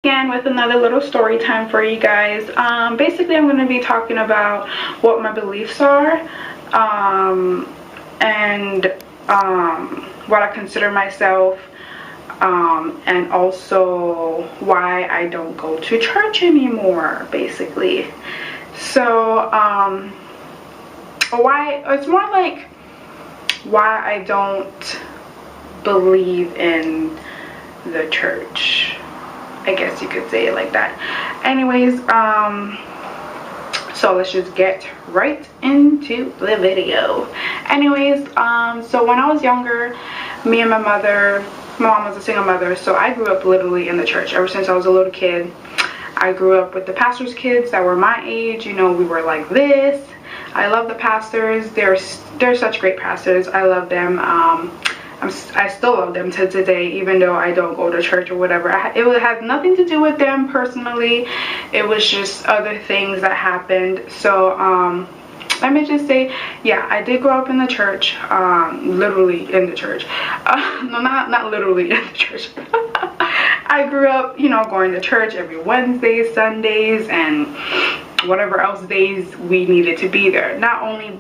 again with another little story time for you guys. Basically I'm going to be talking about what my beliefs are, and what I consider myself, and also why I don't go to church anymore, basically. So why, it's more like why I don't believe in the church, I guess you could say it like that. Anyways, so let's just get right into the video. Anyways, so when I was younger, me and my mom was a single mother, so I grew up literally in the church ever since I was a little kid. I grew up with the pastor's kids that were my age. You know, we were like this. I love the pastors. They're such great pastors. I love them. I still love them to today, even though I don't go to church or whatever. It had nothing to do with them personally. It was just other things that happened. So let me just say, yeah, I did grow up in the church, literally in the church. No, not literally in the church. I grew up, you know, going to church every Wednesdays, Sundays, and whatever else days we needed to be there. Not only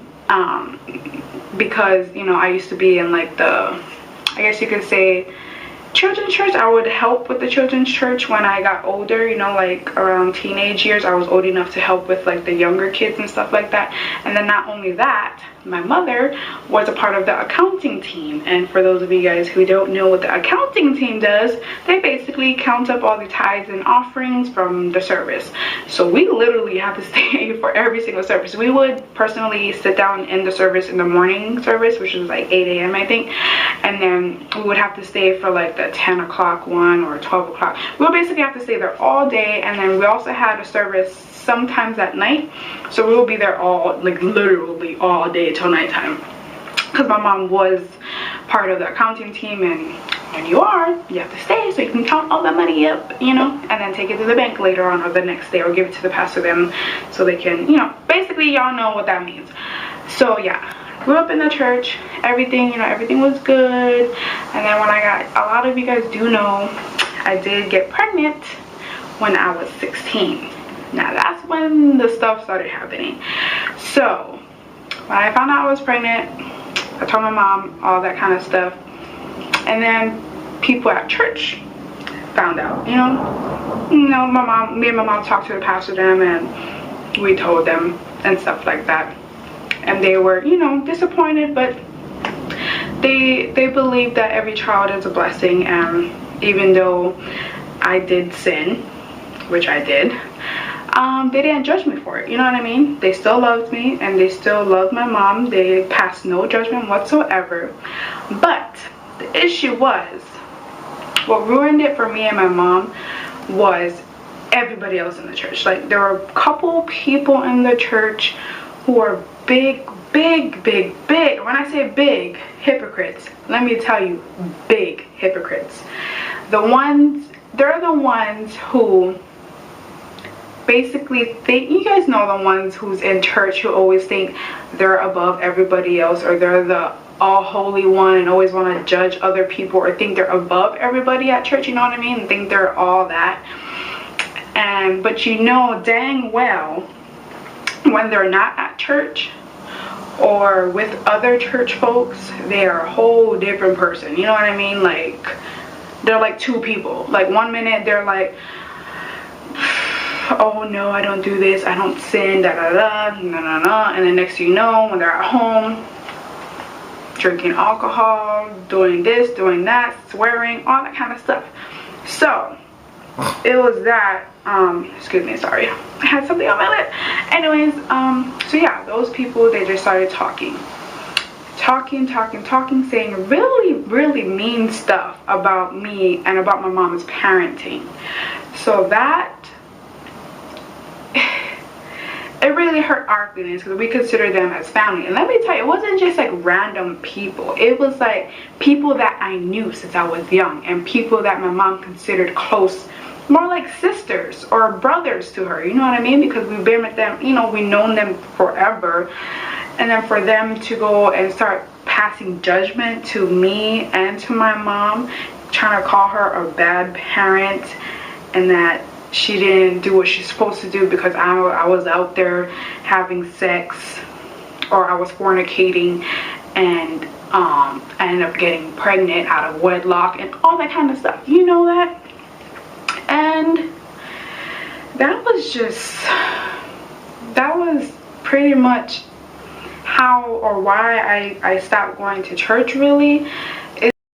because, you know, I used to be in like the, I guess you could say, children's church. I would help with the children's church when I got older, you know, like around teenage years. I was old enough to help with like the younger kids and stuff like that. And then not only that, my mother was a part of the accounting team. And for those of you guys who don't know what the accounting team does, they basically count up all the tithes and offerings from the service. So we literally have to stay for every single service. We would personally sit down in the service in the morning service, which was like 8 a.m. I think, and then we would have to stay for like the 10 o'clock one or 12 o'clock. We would basically have to stay there all day. And then we also had a service sometimes at night, so we will be there all, like literally all day till nighttime, because my mom was part of the accounting team, and when you have to stay so you can count all the money up, you know, and then take it to the bank later on or the next day, or give it to the pastor then so they can, you know, basically y'all know what that means. So yeah, grew up in the church, everything, you know, everything was good. And then when I got, a lot of you guys do know, I did get pregnant when I was 16. Now that's when the stuff started happening. So when I found out I was pregnant, I told my mom all that kind of stuff, and then people at church found out. Me and my mom talked to the pastor them, and we told them and stuff like that, and they were, you know, disappointed, but they believe that every child is a blessing. And even though I did sin, which I did, they didn't judge me for it, you know what I mean? They still loved me, and they still loved my mom. They passed no judgment whatsoever. But the issue was, what ruined it for me and my mom was everybody else in the church. Like, there were a couple people in the church who were big, when I say big, hypocrites. Let me tell you, big hypocrites. They're the ones who basically think, you guys know the ones who's in church who always think they're above everybody else, or they're the all holy one and always want to judge other people, or think they're above everybody at church, you know what I mean, and think they're all that. And but you know dang well when they're not at church or with other church folks, they are a whole different person, you know what I mean? Like, they're like two people. Like, one minute they're like, oh no, I don't do this, I don't sin, da da da, no, and then next thing you know, when they're at home, drinking alcohol, doing this, doing that, swearing, all that kind of stuff. So it was that, excuse me, sorry, I had something on my lip. Anyways, so yeah, those people, they just started talking, saying really mean stuff about me and about my mom's parenting. So that, it really hurt our feelings, because we consider them as family. And let me tell you, it wasn't just like random people. It was like people that I knew since I was young, and people that my mom considered close, more like sisters or brothers to her, you know what I mean? Because we've been with them, you know, we've known them forever. And then for them to go and start passing judgment to me and to my mom, trying to call her a bad parent and that she didn't do what she's supposed to do because I was out there having sex, or I was fornicating, and I ended up getting pregnant out of wedlock and all that kind of stuff, you know that. And that was pretty much how or why I stopped going to church, really.